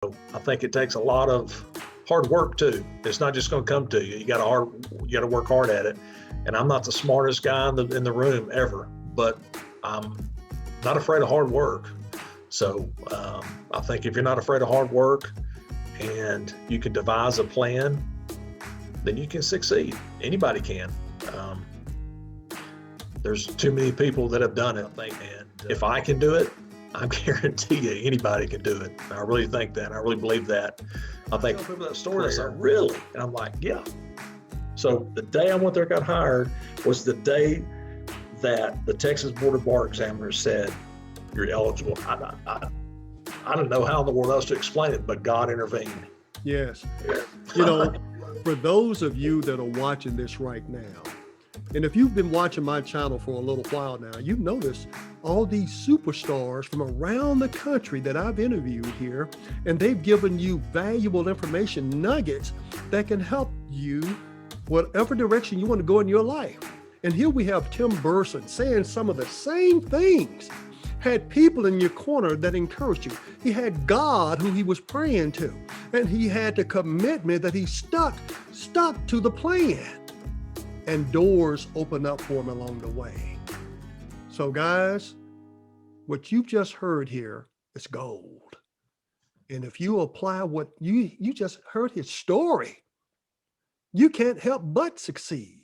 I think it takes a lot of hard work too. It's not just going to come to you. You got to work hard at it. And I'm not the smartest guy in the room ever, but I'm not afraid of hard work. So I think if you're not afraid of hard work and you can devise a plan, then you can succeed. Anybody can. There's too many people that have done it, I think. And if I can do it, I guarantee you anybody can do it. I really think that. I really believe that. I think people that story, they say, really? And I'm like, yeah. So the day I went there, got hired, was the day that the Texas Board of Bar Examiners said, you're eligible. I don't know how in the world else to explain it, but God intervened. Yes. You know, for those of you that are watching this right now, and if you've been watching my channel for a little while now, you've noticed all these superstars from around the country that I've interviewed here, and they've given you valuable information, nuggets that can help you whatever direction you want to go in your life. And here we have Tim Burson saying some of the same things. Had people in your corner that encouraged you. He had God who he was praying to, and he had the commitment that he stuck to the plan. And doors open up for him along the way. So guys, what you've just heard here is gold. And if you apply what you just heard his story, you can't help but succeed.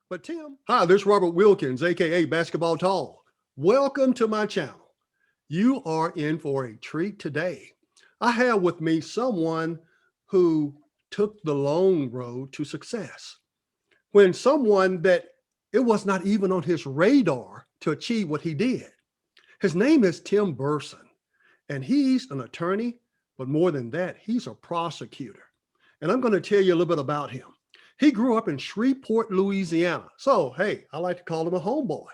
But Tim, hi, this is Robert Wilkins, AKA Basketball Talk. Welcome to my channel. You are in for a treat today. I have with me someone who took the long road to success. When someone that it was not even on his radar to achieve what he did. His name is Tim Burson, and he's an attorney, but more than that, he's a prosecutor. And I'm going to tell you a little bit about him. He grew up in Shreveport, Louisiana. So, hey, I like to call him a homeboy.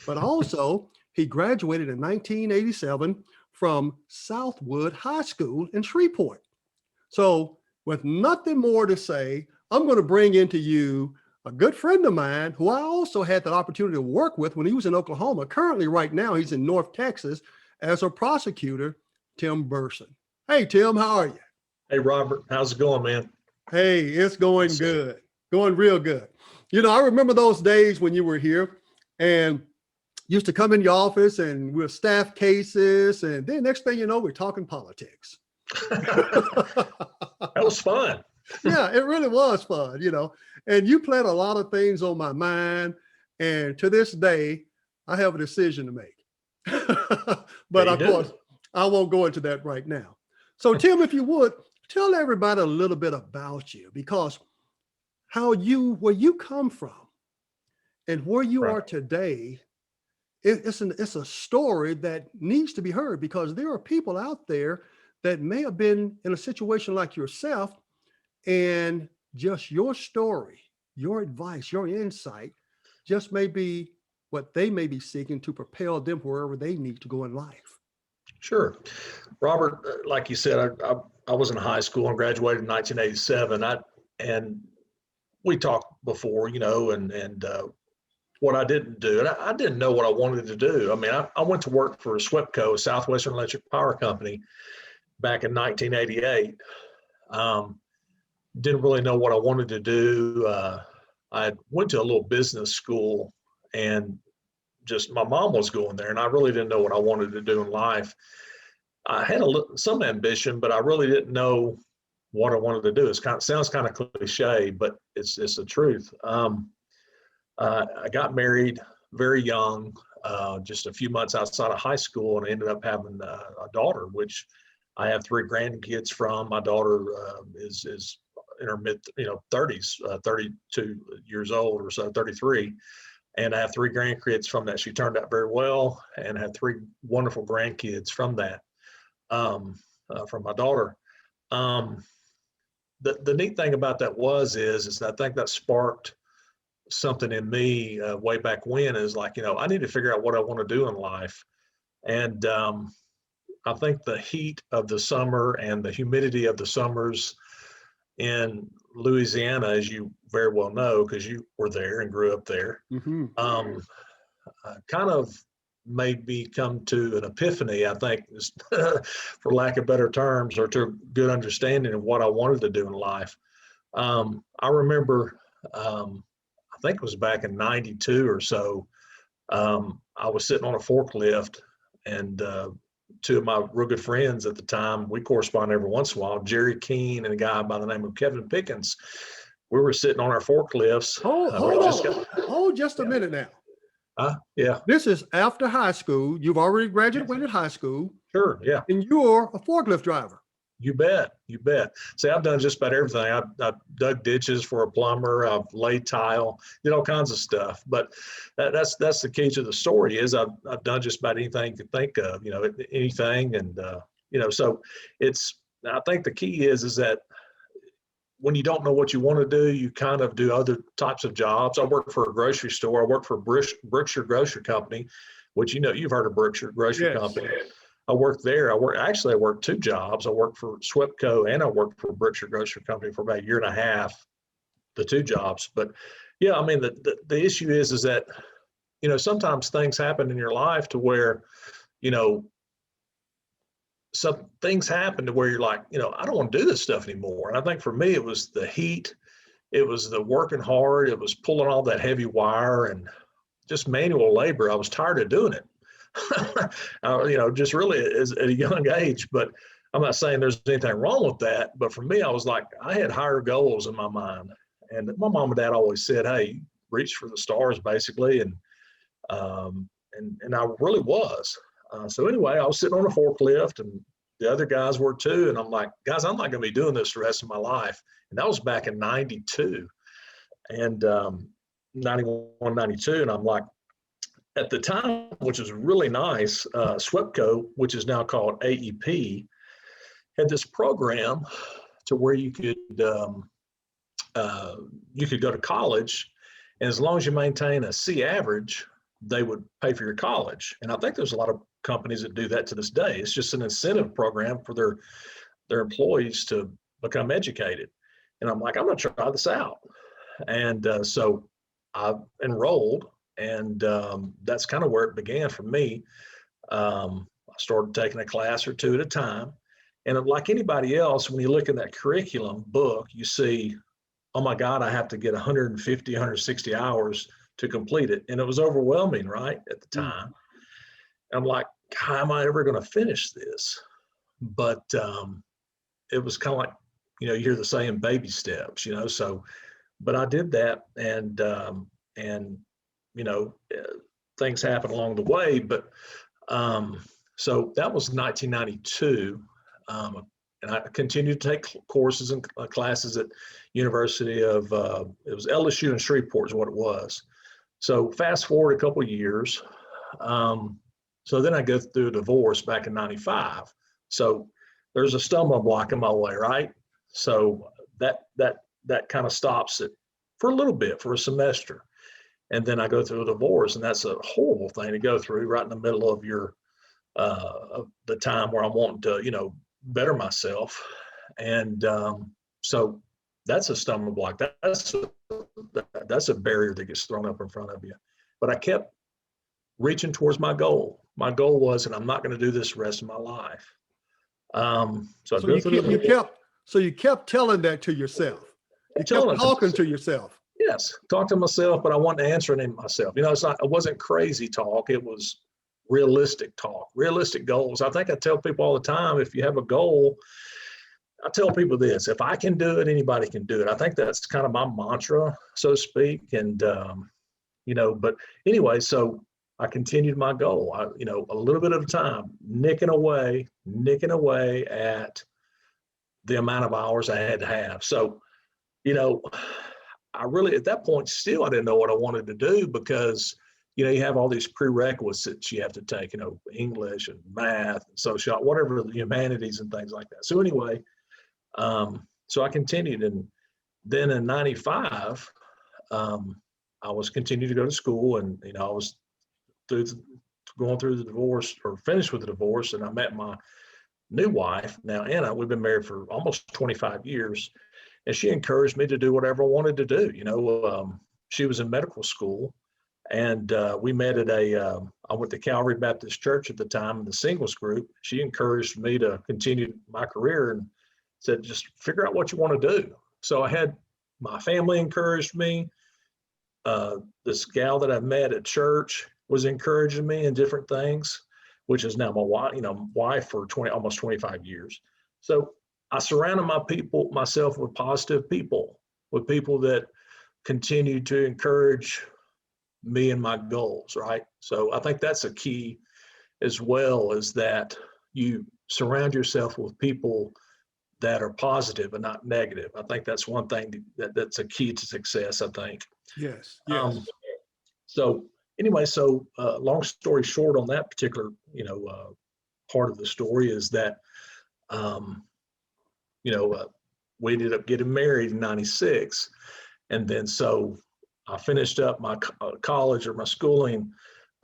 But also, he graduated in 1987 from Southwood High School in Shreveport. So, with nothing more to say, I'm going to bring into you a good friend of mine who I also had the opportunity to work with when he was in Oklahoma. Currently, right now, he's in North Texas as a prosecutor, Tim Burson. Hey, Tim, how are you? Hey, Robert, how's it going, man? Hey, it's going good, going real good. You know, I remember those days when you were here and used to come in your office and we'll staff cases. And then next thing you know, we're talking politics. That was fun. Yeah, it really was fun, you know, and you planted a lot of things on my mind. And to this day, I have a decision to make. But of course, I won't go into that right now. So Tim, if you would, tell everybody a little bit about you, because where you come from and where you are today, it's a story that needs to be heard, because there are people out there that may have been in a situation like yourself, and just your story, your advice, your insight just may be what they may be seeking to propel them wherever they need to go in life. Sure. Robert, like you said, I was in high school and graduated in 1987. And we talked before, you know, and what I didn't do. And I didn't know what I wanted to do. I mean, I went to work for SWEPCO, Southwestern Electric Power Company, back in 1988. Didn't really know what I wanted to do. I went to a little business school, and just my mom was going there, and I really didn't know what I wanted to do in life. I had some ambition, but I really didn't know what I wanted to do. Sounds kind of cliche, but it's the truth. I got married very young, just a few months outside of high school, and I ended up having a daughter, which I have 3 grandkids from. My daughter is in her mid 30s, 32 years old or so, 33. And I have 3 grandkids from that. She turned out very well, and had 3 wonderful grandkids from that, from my daughter. The neat thing about that is I think that sparked something in me way back when, is like, I need to figure out what I want to do in life. And I think the heat of the summer and the humidity of the summers in Louisiana, as you very well know, because you were there and grew up there, kind of made me come to an epiphany, I think, is, for lack of better terms, or to a good understanding of what I wanted to do in life. I remember, I think it was back in 92 or so, I was sitting on a forklift, and two of my real good friends at the time, we corresponded every once in a while, Jerry Keene and a guy by the name of Kevin Pickens. We were sitting on our forklifts. Hold just a minute now. Yeah. This is after high school. You've already graduated high school. Sure, yeah. And you're a forklift driver. You bet, you bet. See, I've done just about everything. I've dug ditches for a plumber. I've laid tile, did all kinds of stuff. But that's the key to the story is I've done just about anything you can think of, anything. And, so I think the key is that when you don't know what you want to do, you kind of do other types of jobs. I worked for a grocery store. I worked for Brookshire Grocery Company, which, you've heard of Brookshire Grocery Company. I worked there. I worked two jobs. I worked for SWEPCO and I worked for Brookshire Grocery Company for about a year and a half, the two jobs. But yeah, I mean, the issue is that, sometimes things happen in your life to where, some things happen to where you're like, I don't want to do this stuff anymore. And I think for me, it was the heat, it was the working hard, it was pulling all that heavy wire and just manual labor. I was tired of doing it. Just really at a young age, but I'm not saying there's anything wrong with that. But for me, I was like, I had higher goals in my mind. And my mom and dad always said, hey, reach for the stars, basically. And I really was. So anyway, I was sitting on a forklift and the other guys were too. And I'm like, guys, I'm not going to be doing this the rest of my life. And that was back in 92 and 91, 92. And I'm like, at the time, which was really nice, SWEPCO, which is now called AEP, had this program to where you could go to college, and as long as you maintain a C average, they would pay for your college. And I think there's a lot of companies that do that to this day. It's just an incentive program for their employees to become educated. And I'm like, I'm going to try this out. And so I enrolled. And that's kind of where it began for me. I started taking a class or two at a time. And like anybody else, when you look in that curriculum book, you see, oh my God, I have to get 150, 160 hours to complete it. And it was overwhelming, right, at the time. And I'm like, how am I ever going to finish this? But it was kind of like, you hear the saying baby steps, so, but I did that and things happen along the way, but so that was 1992, and I continued to take courses and classes at University of it was LSU in Shreveport is what it was. So fast forward a couple of years, so then I go through a divorce back in 95. So there's a stumbling block in my way, right? So that kind of stops it for a little bit, for a semester. And then I go through a divorce, and that's a horrible thing to go through right in the middle of your of the time where I'm wanting to, better myself. And so that's a stumbling block. That's a barrier that gets thrown up in front of you. But I kept reaching towards my goal. My goal was that I'm not going to do this the rest of my life. So you kept telling that to yourself. You kept talking to yourself. Yes, talk to myself, but I wanted to answer it in myself. It wasn't crazy talk. It was realistic talk, realistic goals. I think I tell people all the time, if you have a goal, I tell people this, if I can do it, anybody can do it. I think that's kind of my mantra, so to speak. And, but anyway, so I continued my goal, a little bit at a time, nicking away at the amount of hours I had to have. So, I really, at that point, still, I didn't know what I wanted to do because, you have all these prerequisites you have to take, English and math and social, whatever, the humanities and things like that. So anyway, so I continued. And then in 95, I was continuing to go to school and, I was going through the divorce or finished with the divorce. And I met my new wife, now Anna. We've been married for almost 25 years. And she encouraged me to do whatever I wanted to do. She was in medical school And we met at I went to Calvary Baptist Church at the time in the singles group. She encouraged me to continue my career and said, just figure out what you want to do. So I had my family encouraged me. This gal that I met at church was encouraging me in different things, which is now my wife, wife for almost 25 years. So I surrounded myself with positive people, with people that continue to encourage me and my goals, right? So I think that's a key as well, is that you surround yourself with people that are positive and not negative. I think that's one thing that's a key to success, I think. Yes. So anyway, long story short on that particular, part of the story is that, we ended up getting married in 96. And then, so I finished up my college or my schooling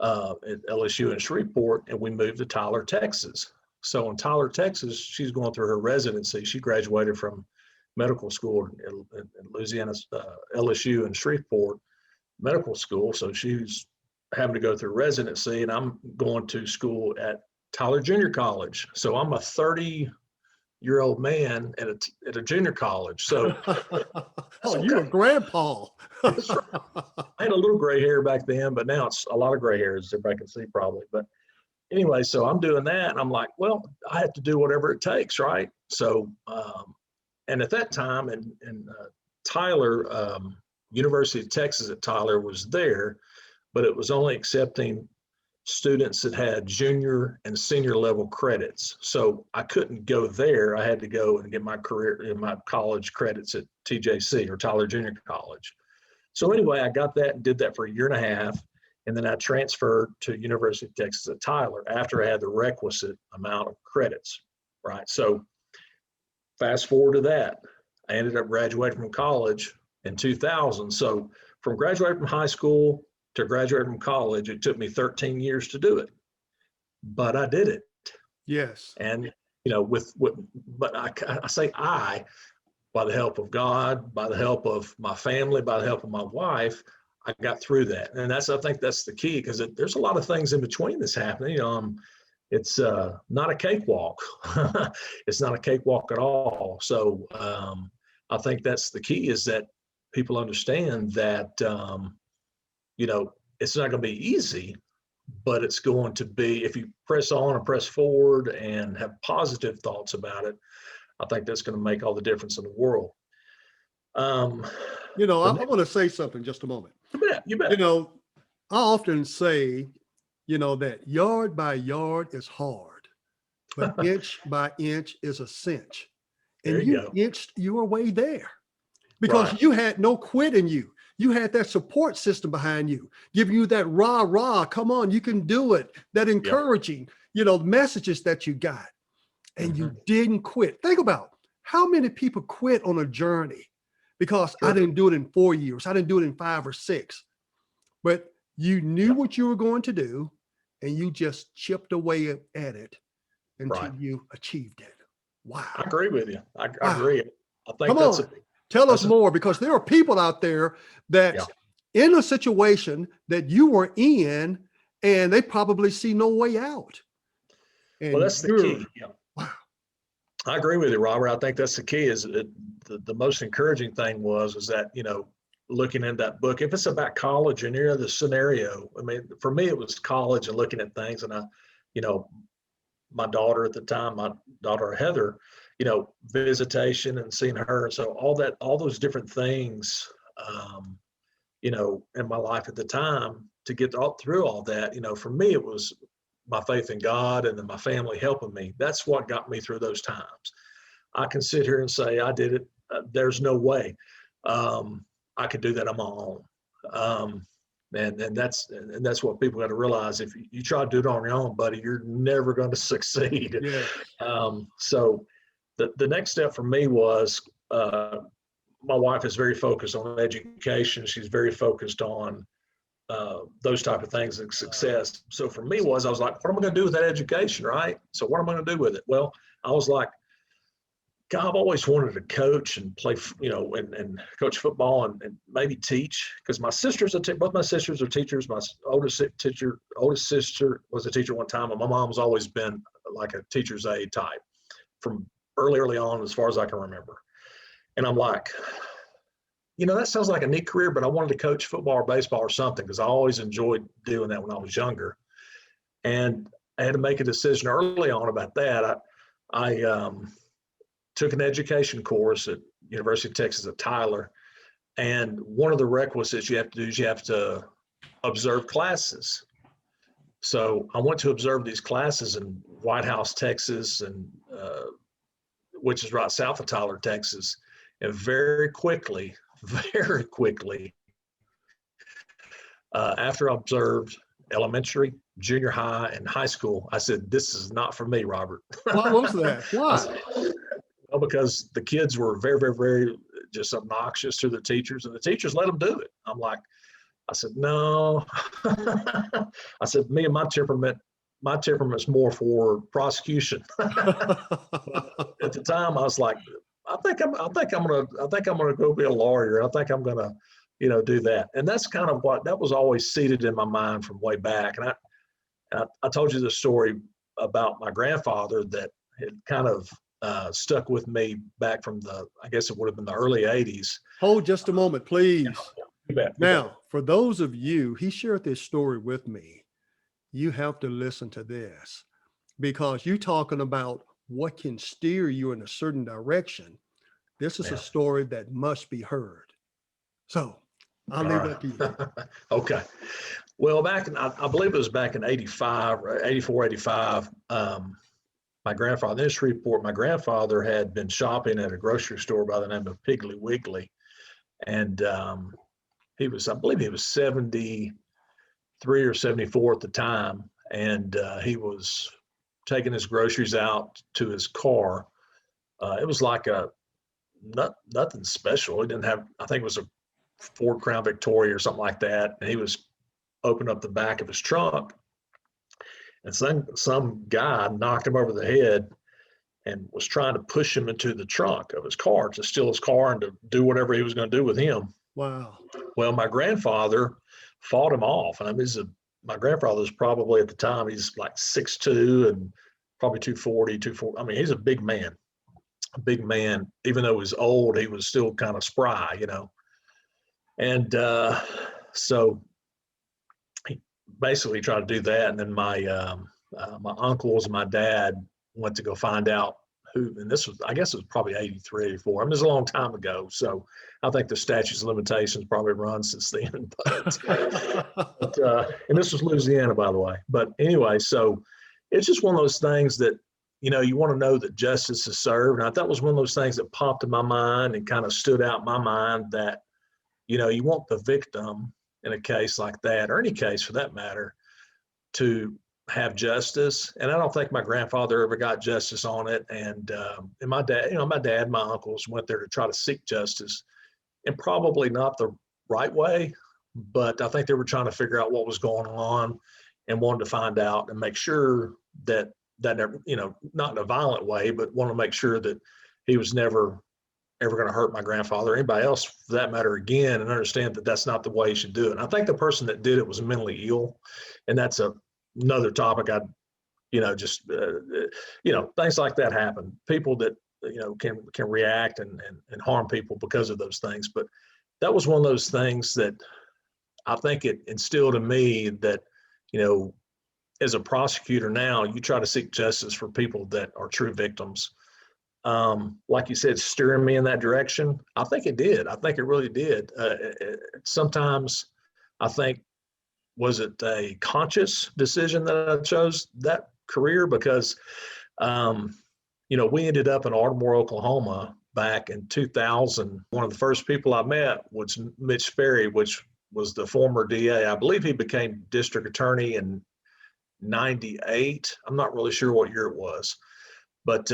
at LSU in Shreveport, and we moved to Tyler, Texas. So in Tyler, Texas, she's going through her residency. She graduated from medical school in Louisiana's LSU in Shreveport medical school. So she's having to go through residency, and I'm going to school at Tyler Junior College. So I'm a 30-year-old man at a junior college. So, you're a grandpa. That's right. I had a little gray hair back then, but now it's a lot of gray hairs, as everybody can see probably. But anyway, so I'm doing that, and I'm like, well, I have to do whatever it takes, right? So, and at that time, in Tyler, University of Texas at Tyler was there, but it was only accepting students that had junior and senior level credits. So I couldn't go there. I had to go and get my college credits at TJC, or Tyler Junior College. So anyway, I got that and did that for a year and a half. And then I transferred to University of Texas at Tyler after I had the requisite amount of credits, right? So fast forward to that, I ended up graduating from college in 2000. So from graduating from high school to graduating from college, it took me 13 years to do it, but I did it. Yes. And, but I say by the help of God, by the help of my family, by the help of my wife, I got through that. And I think that's the key, because there's a lot of things in between that's happening. It's not a cakewalk. It's not a cakewalk at all. So I think that's the key, is that people understand that, it's not going to be easy, but it's going to be, if you press on and press forward and have positive thoughts about it, I think that's going to make all the difference in the world. I want to say something just a moment. You bet. I often say, that yard by yard is hard, but inch by inch is a cinch. And you inched your way there because you had no quit in you. You had that support system behind you, giving you that rah, come on, you can do it. That encouraging, messages that you got, and you didn't quit. Think about how many people quit on a journey because I didn't do it in 4 years. I didn't do it in 5 or 6, but you knew what you were going to do, and you just chipped away at it until you achieved it. Wow. I agree with you. I agree. I think Come on. Tell us more, because there are people out there that in a situation that you were in, and they probably see no way out. And well, that's the key. Yeah. Wow. I agree with you, Robert. I think that's the key. Is the most encouraging thing was that, looking in that book, if it's about college and the scenario, I mean, for me, it was college and looking at things, and my daughter at the time, my daughter Heather, visitation and seeing her. So all those different things, in my life at the time, to get through all that, for me, it was my faith in God and then my family helping me. That's what got me through those times. I can sit here and say, I did it. There's no way I could do that on my own. And that's what people got to realize. If you try to do it on your own, buddy, you're never going to succeed. Yeah. So the next step for me was, my wife is very focused on education. She's very focused on those type of things and success. So for me I was like, what am I going to do with that education, right? So what am I going to do with it? Well, I was like, God, I've always wanted to coach and play, and coach football and maybe teach, because my sister's both my sisters are teachers. My oldest sister was a teacher one time, and my mom's always been like a teacher's aide type from early on, as far as I can remember. And I'm like, that sounds like a neat career, but I wanted to coach football or baseball or something, because I always enjoyed doing that when I was younger. And I had to make a decision early on about that. I took an education course at University of Texas at Tyler. And one of the requisites you have to do is you have to observe classes. So I went to observe these classes in White House, Texas, and which is right south of Tyler, Texas. And very quickly, after I observed elementary, junior high, and high school, I said, this is not for me, Robert. Why was that? Why? Well, because the kids were very, very, very just obnoxious to the teachers, and the teachers let them do it. I said, no. I said, me and my temperament's more for prosecution. At the time, I was like, I think I'm gonna go be a lawyer. I think I'm gonna, do that. And that's kind of that was always seated in my mind from way back. And I told you the story about my grandfather that had kind of stuck with me back from I guess it would have been the early 80s. Hold just a moment, please. You bet. Now, for those of you, he shared this story with me. You have to listen to this, because you're talking about what can steer you in a certain direction. This is a story that must be heard. So I'll leave that to you. Okay. Well, I believe it was back in 85, 84, 85. My grandfather, in Shreveport, my grandfather had been shopping at a grocery store by the name of Piggly Wiggly. And I believe he was 73 or 74 at the time. And he was taking his groceries out to his car. It was like nothing special. He didn't have, I think it was a Ford Crown Victoria or something like that. And he was opening up the back of his trunk. And some guy knocked him over the head and was trying to push him into the trunk of his car to steal his car and to do whatever he was going to do with him. Wow. Well, my grandfather fought him off. And I mean, my grandfather's probably at the time, he's like 6'2" and probably 240. I mean, he's a big man. Even though he was old, he was still kind of spry, And so he basically tried to do that. And then my uncles and my dad went to go find out who, and I guess it was probably 83, 84. I mean, it was a long time ago. So I think the statute of limitations probably run since then. And this was Louisiana, by the way. But anyway, so it's just one of those things that, you want to know that justice is served. And that was one of those things that popped in my mind and kind of stood out in my mind that, you want the victim in a case like that, or any case for that matter, to have justice. And I don't think my grandfather ever got justice on it. And my dad, my uncles went there to try to seek justice, and probably not the right way, but I think they were trying to figure out what was going on and wanted to find out and make sure that never, not in a violent way, but want to make sure that he was never ever going to hurt my grandfather or anybody else for that matter again, and understand that that's not the way you should do it. And I think the person that did it was mentally ill, and that's another topic. Things like that happen. People that, can react and harm people because of those things. But that was one of those things that I think it instilled in me that, as a prosecutor now, you try to seek justice for people that are true victims. Like you said, steering me in that direction. I think it did. I think it really did. Sometimes I think, was it a conscious decision that I chose that career? Because, we ended up in Ardmore, Oklahoma back in 2000. One of the first people I met was Mitch Sperry, which was the former DA. I believe he became district attorney in 98. I'm not really sure what year it was, but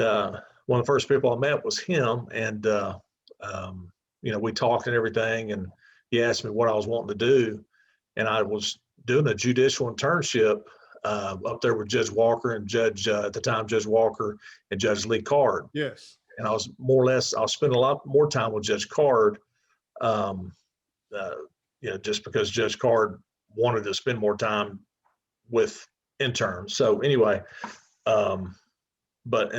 one of the first people I met was him. And, we talked and everything, and he asked me what I was wanting to do. And I was doing a judicial internship up there with Judge Walker and at the time, Judge Walker and Judge Lee Card. Yes. and I was spending a lot more time with Judge Card, just because Judge Card wanted to spend more time with interns. So anyway, and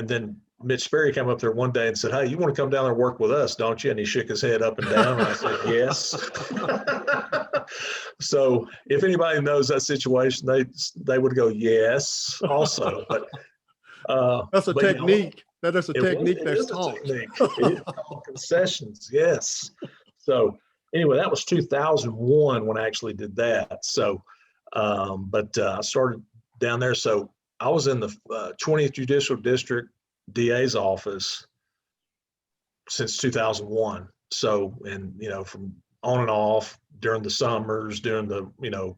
then Mitch Sperry came up there one day and said, "Hey, you want to come down there and work with us, don't you?" And he shook his head up and down. And I said, "Yes." So if anybody knows that situation, they would go yes also. But that's a technique. That is a technique it that's is taught. a technique. It is called concessions. Yes. So anyway, that was 2001 when I actually did that. So, I started down there. So I was in the 20th Judicial District DA's office since 2001. So, and, from on and off during the summers, during the,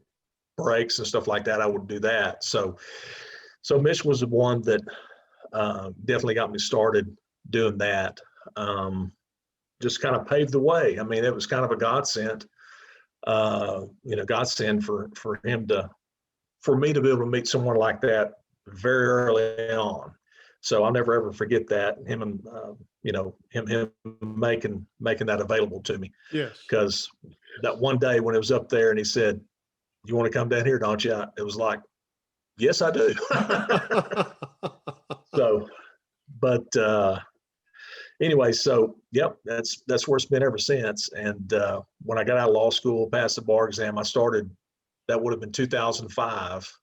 breaks and stuff like that, I would do that. So Mitch was the one that definitely got me started doing that. Just kind of paved the way. I mean, it was kind of a godsend, godsend for me to be able to meet someone like that very early on. So I'll never ever forget that, him and him making that available to me. Yes. Because that one day when it was up there and he said, "You want to come down here, don't you?" It was like, yes, I do. So, anyway, so yep, that's where it's been ever since. And when I got out of law school, passed the bar exam, that would have been 2005.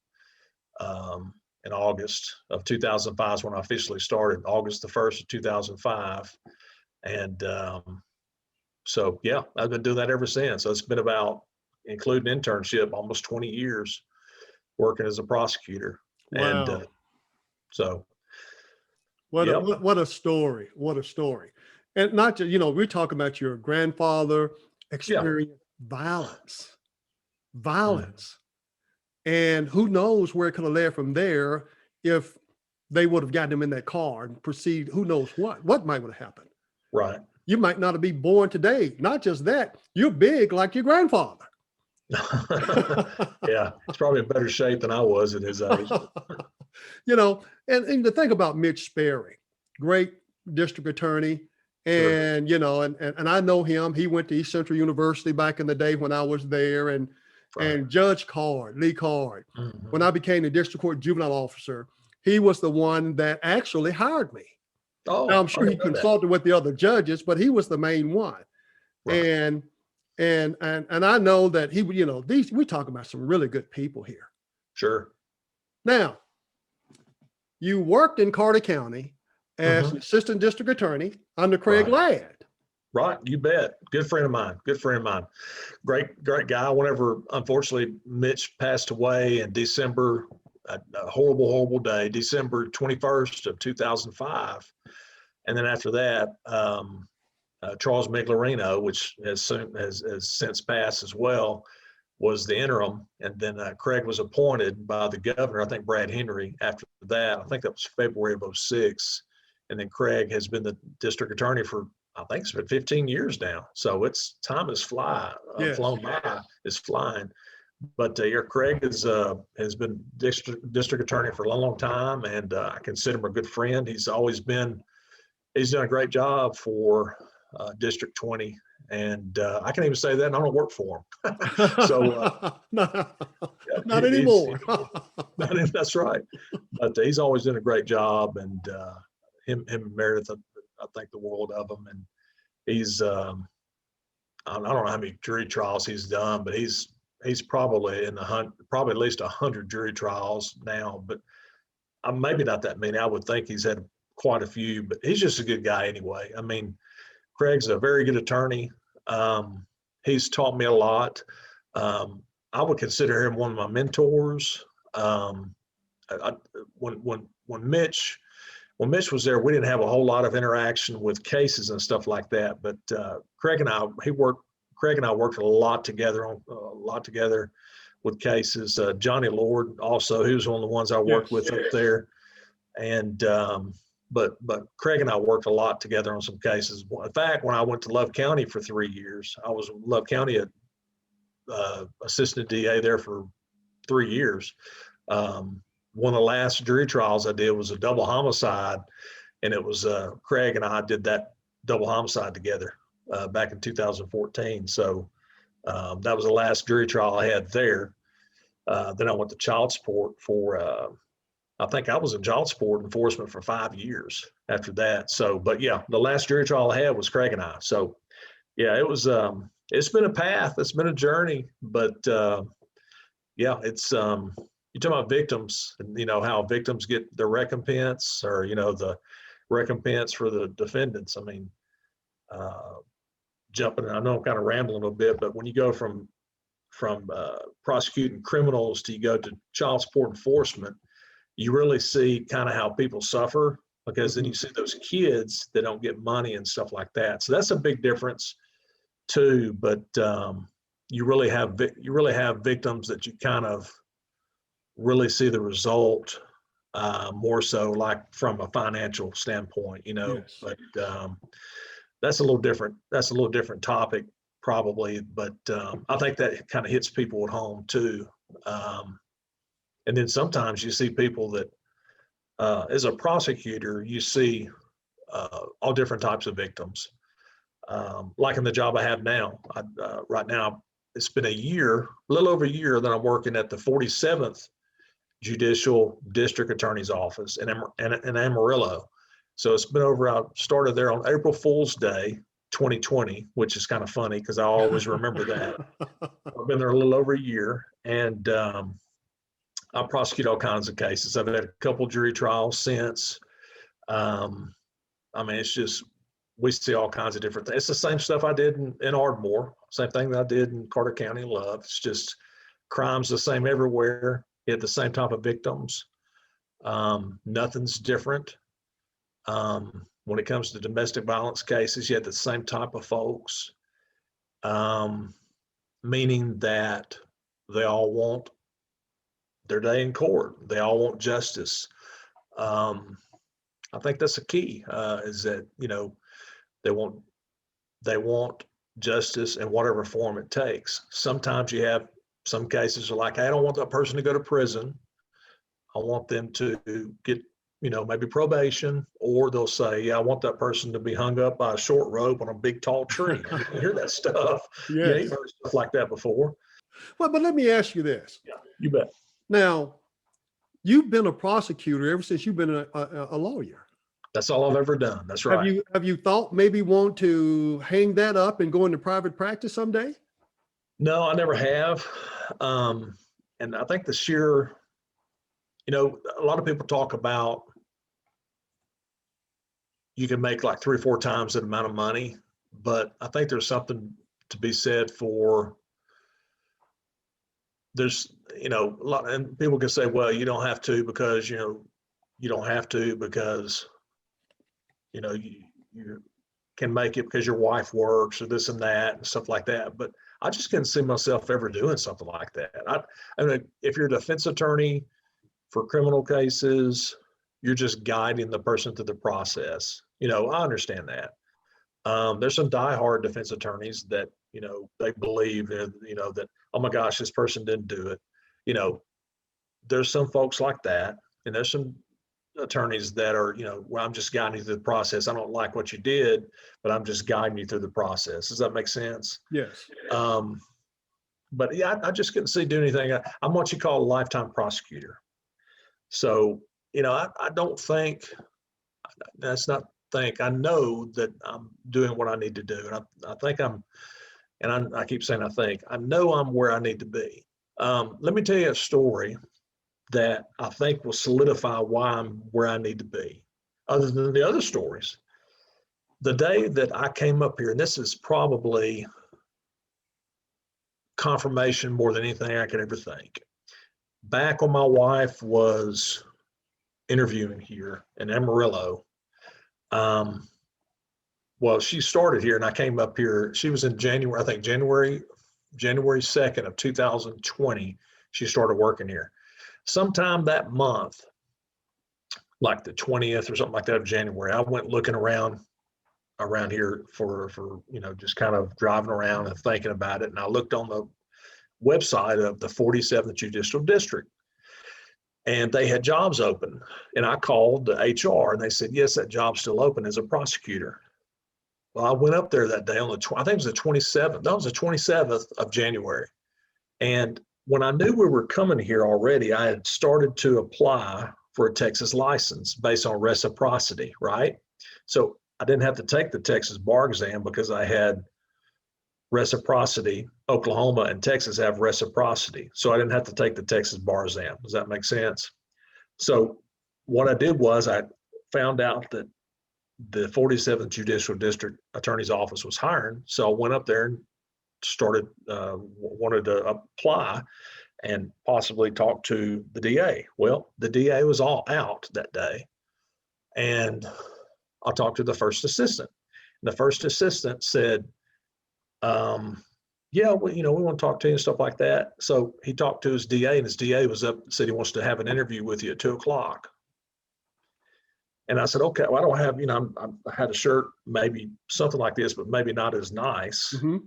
In August of 2005 is when I officially started, August the 1st of 2005. And so, yeah, I've been doing that ever since. So it's been about, including internship, almost 20 years working as a prosecutor. Wow. And so. What a story. What a story. And not just, we're talking about your grandfather experienced violence. And who knows where it could have led from there if they would have gotten him in that car and proceed, who knows what might have happened. Right. You might not be born today. Not just that, you're big like your grandfather. Yeah, he's probably in better shape than I was at his age. And to think about Mitch Sperry, great district attorney. And, Sure. And I know him. He went to East Central University back in the day when I was there. And Judge Lee Card, mm-hmm. when I became the district court juvenile officer, he was the one that actually hired me. Oh, now, I'm sure he consulted with the other judges, but he was the main one. Right. And I know that he would, we talk about some really good people here. Sure. Now, you worked in Carter County as an assistant district attorney under Craig Ladd. Right, you bet. Good friend of mine. Great guy. Whenever, unfortunately, Mitch passed away in December, a horrible day, December 21st of 2005. And then after that, Charles Miglerino, which has since passed as well, was the interim. And then Craig was appointed by the governor, I think Brad Henry, after that. I think that was February of 2006. And then Craig has been the district attorney for, I think it's been 15 years now. So time is flown by, is flying. But Craig has been district attorney for a long time, and I consider him a good friend. He's done a great job for District 20, and I can even say that, and I don't work for him. So not anymore. That's right. But he's always done a great job, and him and Meredith, I think the world of him. And he's I don't know how many jury trials he's done, but he's probably probably at least 100 jury trials now, but maybe not that many. I would think he's had quite a few, but he's just a good guy anyway. I mean, Craig's a very good attorney. He's taught me a lot. I would consider him one of my mentors. When Mitch was there, we didn't have a whole lot of interaction with cases and stuff like that. But Craig and I worked a lot together with cases. Johnny Lord also, he was one of the ones I worked with up there. And but Craig and I worked a lot together on some cases. In fact, when I went to Love County for 3 years, I was in Love County assistant DA there for 3 years. One of the last jury trials I did was a double homicide, and it was Craig and I did that double homicide together back in 2014. So that was the last jury trial I had there. Then I went to child support for, I think I was in child support enforcement for 5 years after that. So, but yeah, the last jury trial I had was Craig and I. So yeah, it was, it's been a path, it's been a journey, but yeah, it's, you talk about victims and, you know, how victims get the recompense or, you know, the recompense for the defendants. I mean, jumping, I know I'm kind of rambling a little bit, but when you go from prosecuting criminals to you go to child support enforcement, you really see kind of how people suffer, because then you see those kids that don't get money and stuff like that. So that's a big difference too. But you really have victims that you kind of really see the result more so, like from a financial standpoint, you know. Yes. But that's a little different. That's a little different topic probably, but I think that kind of hits people at home too. And then sometimes you see people that, as a prosecutor, you see all different types of victims. Like in the job I have now, right now, it's been a little over a year that I'm working at the 47th Judicial District Attorney's Office in Amarillo. So it's been over, I started there on April Fool's Day, 2020, which is kind of funny because I always remember that. I've been there a little over a year, and I prosecute all kinds of cases. I've had a couple jury trials since. I mean, it's just, we see all kinds of different things. It's the same stuff I did in Ardmore, same thing that I did in Carter County and Love. It's just crime's the same everywhere. You had the same type of victims. Nothing's different. When it comes to domestic violence cases, you had the same type of folks, meaning that they all want their day in court. They all want justice. I think that's the key, is that, you know, they want justice in whatever form it takes. Sometimes you have some cases are like, I don't want that person to go to prison. I want them to get, you know, maybe probation, or they'll say, yeah, I want that person to be hung up by a short rope on a big tall tree. You hear that stuff. Yes. Yeah, you've heard stuff like that before. Well, but let me ask you this. Yeah, you bet. Now, you've been a prosecutor ever since you've been a lawyer. That's all I've ever done. That's right. Have you thought maybe want to hang that up and go into private practice someday? No, I never have. And I think the sheer, you know, a lot of people talk about you can make like 3 or 4 times that amount of money, but I think there's something to be said for, there's, you know, a lot, and people can say, well, you don't have to because, you know, you don't have to because, you know, you can make it because your wife works or this and that and stuff like that. But I just couldn't see myself ever doing something like that. I mean, if you're a defense attorney for criminal cases, you're just guiding the person through the process. You know, I understand that. There's some diehard defense attorneys that, you know, they believe, you know, that, oh my gosh, this person didn't do it. You know, there's some folks like that. And there's some attorneys that are, you know, well, I'm just guiding you through the process. I don't like what you did, but I'm just guiding you through the process. Does that make sense? Yes. But yeah, I just couldn't see doing anything. I'm what you call a lifetime prosecutor. So, you know, I don't think, that's not think, I know that I'm doing what I need to do. And I think I keep saying I know I'm where I need to be. Let me tell you a story that I think will solidify why I'm where I need to be, other than the other stories. The day that I came up here, and this is probably confirmation more than anything I could ever think. Back when my wife was interviewing here in Amarillo, well, she started here and I came up here, she was in January, I think January 2nd of 2020, she started working here. Sometime that month, like the 20th or something like that of January, I went looking around here for, you know, just kind of driving around and thinking about it. And I looked on the website of the 47th Judicial District. and they had jobs open. And I called the HR and they said, yes, that job's still open as a prosecutor. Well, I went up there that day on I think it was the 27th. That was the 27th of January. And when I knew we were coming here already, I had started to apply for a Texas license based on reciprocity, right? So I didn't have to take the Texas bar exam because I had reciprocity. Oklahoma and Texas have reciprocity. So I didn't have to take the Texas bar exam. Does that make sense? So what I did was I found out that the 47th Judicial District Attorney's Office was hiring. So I went up there and started, wanted to apply and possibly talk to the DA. Well, the DA was all out that day. And I talked to the first assistant. And the first assistant said, yeah, well, we want to talk to you and stuff like that. So he talked to his DA, and his DA was up, said he wants to have an interview with you at 2:00. And I said, okay, well, I don't have, I had a shirt, maybe something like this, but maybe not as nice. Mm-hmm.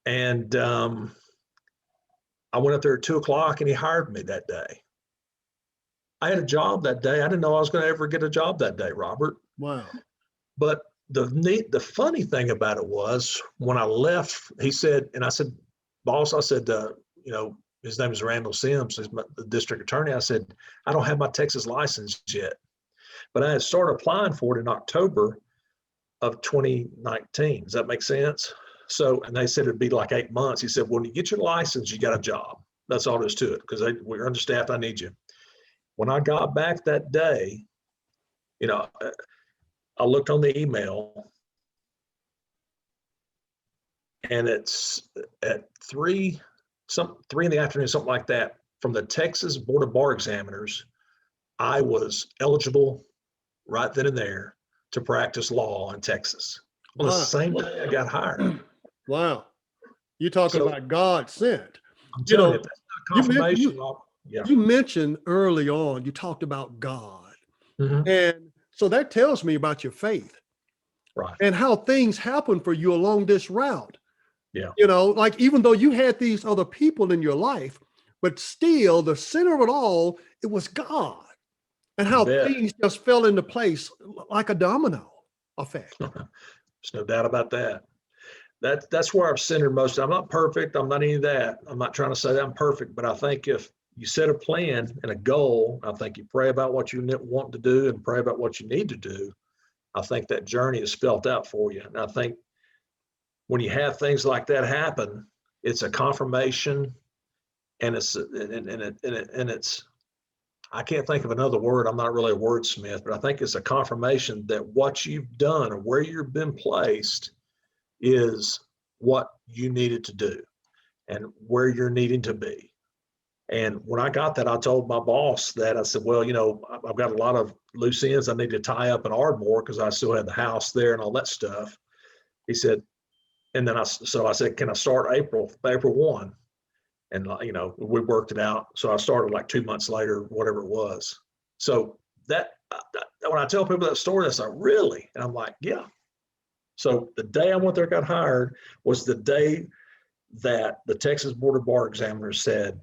And I went up there at 2:00 and he hired me that day. I had a job that day. I didn't know I was going to ever get a job that day, Robert. Wow. But the funny thing about it was when I left, he said, and I said, boss, I said, his name is Randall Sims, he's the district attorney. I said, I don't have my Texas license yet. But I had started applying for it in October of 2019. Does that make sense? So, and they said it'd be like 8 months. He said, when you get your license, you got a job. That's all there is to it, because we're understaffed. I need you. When I got back that day, I looked on the email, and it's at 3 in the afternoon, something like that, from the Texas Board of Bar Examiners. I was eligible right then and there to practice law in Texas on the same day I got hired. Wow. You're talking about God sent. I'm telling you, that's not confirmation. You mentioned early on, you talked about God. Mm-hmm. And so that tells me about your faith. Right. And how things happen for you along this route. Yeah. Like even though you had these other people in your life, but still the center of it all, it was God. And how things just fell into place like a domino effect. There's no doubt about that. That's where I've centered most. I'm not perfect. I'm not any of that. I'm not trying to say that I'm perfect, but I think if you set a plan and a goal, I think you pray about what you want to do and pray about what you need to do. I think that journey is spelled out for you. And I think when you have things like that happen, it's a confirmation, and it's I can't think of another word. I'm not really a wordsmith, but I think it's a confirmation that what you've done or where you've been placed is what you needed to do and where you're needing to be. And when I got that, I told my boss that. I said, well, I've got a lot of loose ends I need to tie up in Ardmore because I still had the house there and all that stuff. He said, and then I said, can I start April 1? And, we worked it out. So I started like 2 months later, whatever it was. So that when I tell people that story, that's like, really? And I'm like, yeah. So the day I went there, got hired, was the day that the Texas Board of Bar Examiners said,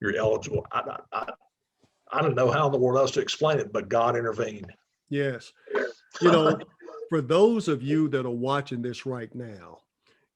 you're eligible. I don't know how in the world else to explain it, but God intervened. Yes. For those of you that are watching this right now,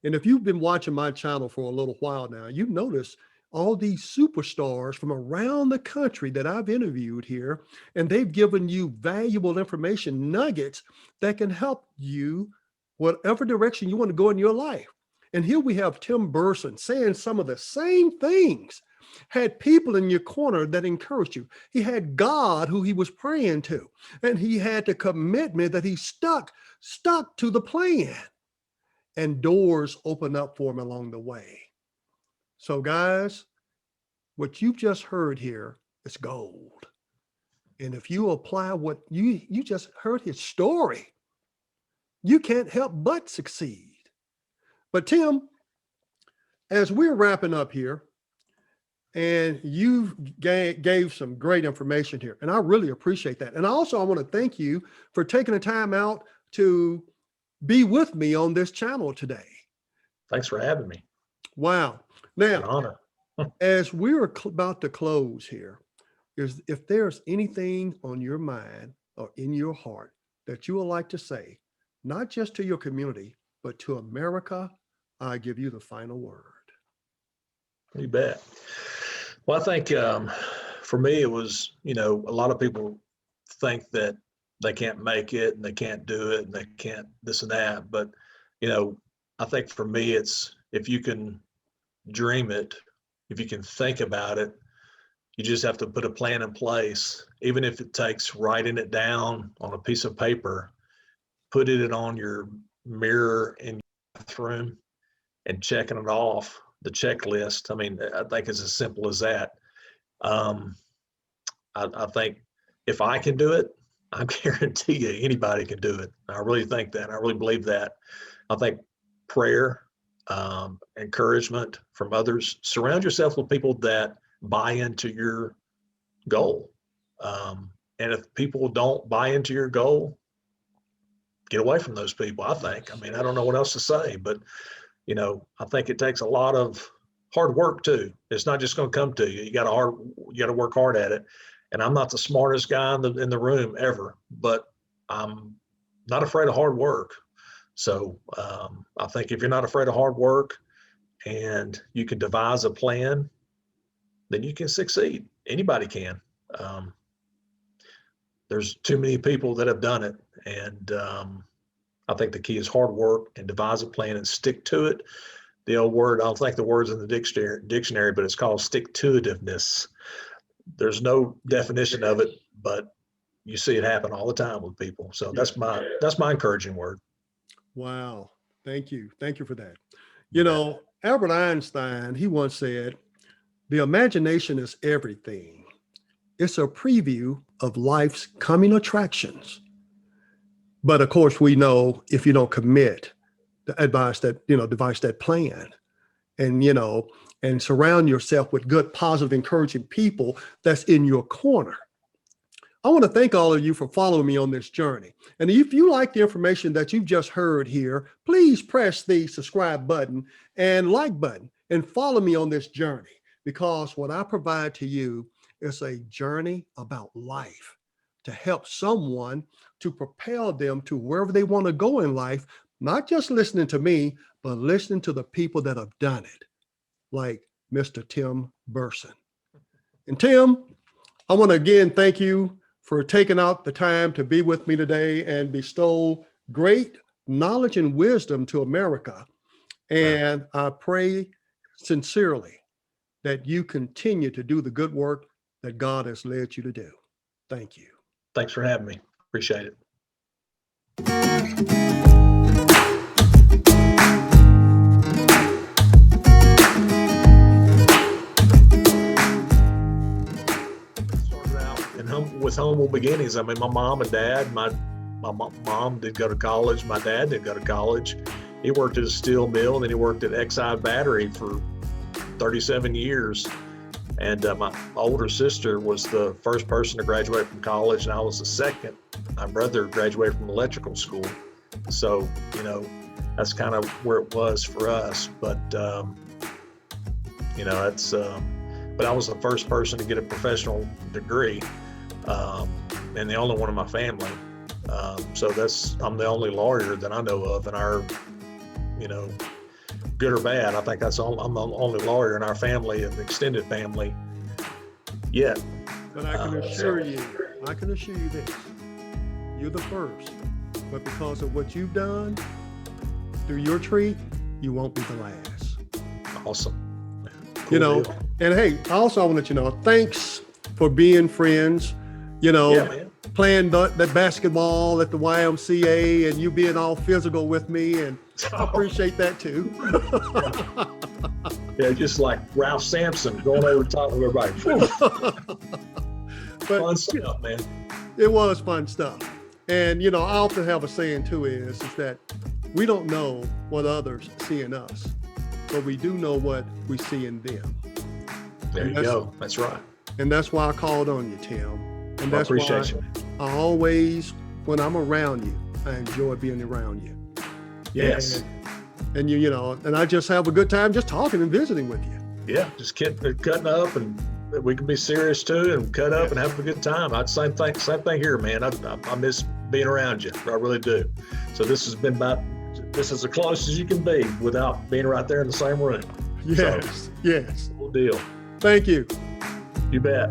and if you've been watching my channel for a little while now, you've noticed all these superstars from around the country that I've interviewed here, and they've given you valuable information, nuggets that can help you whatever direction you want to go in your life. And here we have Tim Burson saying some of the same things, had people in your corner that encouraged you. He had God who he was praying to, and he had the commitment that he stuck to the plan, and doors opened up for him along the way. So guys, what you've just heard here is gold. And if you apply what you just heard his story, you can't help but succeed. But Tim, as we're wrapping up here, and you gave some great information here, and I really appreciate that. And also I want to thank you for taking the time out to be with me on this channel today. Thanks for having me. Wow. Now, an honor. as we're about to close here, is if there's anything on your mind or in your heart that you would like to say, not just to your community, but to America, I give you the final word. You bet. Well, I think for me, it was, a lot of people think that they can't make it and they can't do it and they can't this and that. But, I think for me, it's if you can dream it, if you can think about it, you just have to put a plan in place, even if it takes writing it down on a piece of paper, put it on your mirror in your bathroom and checking it off the checklist. I mean, I think it's as simple as that. I think if I can do it, I guarantee you anybody can do it. I really think that. I really believe that. I think prayer, encouragement from others, surround yourself with people that buy into your goal. And if people don't buy into your goal, get away from those people, I think. I mean, I don't know what else to say, but I think it takes a lot of hard work too. It's not just going to come to you. You got to work hard at it. And I'm not the smartest guy in the room ever, but I'm not afraid of hard work. So I think if you're not afraid of hard work and you can devise a plan, then you can succeed. Anybody can. There's too many people that have done it. And I think the key is hard work and devise a plan and stick to it. The old word, I don't think the word's in the dictionary, but it's called stick-to-itiveness. There's no definition of it, but you see it happen all the time with people. So that's my encouraging word. Wow. Thank you. Thank you for that. Albert Einstein, he once said, the imagination is everything. It's a preview of life's coming attractions. But of course, we know if you don't commit, devise that plan and surround yourself with good, positive, encouraging people that's in your corner. I want to thank all of you for following me on this journey. And if you like the information that you've just heard here, please press the subscribe button and like button and follow me on this journey, because what I provide to you is a journey about life to help someone to propel them to wherever they want to go in life, not just listening to me, but listening to the people that have done it, like Mr. Tim Burson. And Tim, I want to again thank you for taking out the time to be with me today and bestow great knowledge and wisdom to America. And I pray sincerely that you continue to do the good work that God has led you to do. Thank you. Thanks for having me. Appreciate it. With humble beginnings. I mean, my mom and dad, my mom did go to college. My dad did go to college. He worked at a steel mill, and then he worked at Exide Battery for 37 years. And my older sister was the first person to graduate from college, and I was the second. My brother graduated from electrical school. So, that's kind of where it was for us. But, that's, but I was the first person to get a professional degree. And the only one in my family. So I'm the only lawyer that I know of in our, good or bad. I think I'm the only lawyer in our family and extended family yet. But I can assure you this, you're the first, but because of what you've done through your tree, you won't be the last. Awesome. Cool deal. And hey, I want to let you know, thanks for being friends. Playing that basketball at the YMCA and you being all physical with me, and I appreciate that too. Yeah, just like Ralph Sampson going over the top of everybody. But, fun stuff, man. It was fun stuff. And, I often have a saying too is that we don't know what others see in us, but we do know what we see in them. There you go. That's right. And that's why I called on you, Tim. And that's why I always, when I'm around you, I enjoy being around you. Yes. And and I just have a good time just talking and visiting with you. Yeah, just cutting up and we can be serious too and cut up and have a good time. Same thing here, man. I miss being around you. I really do. So this has been this is as close as you can be without being right there in the same room. Yes, so, yes. Cool deal. Thank you. You bet.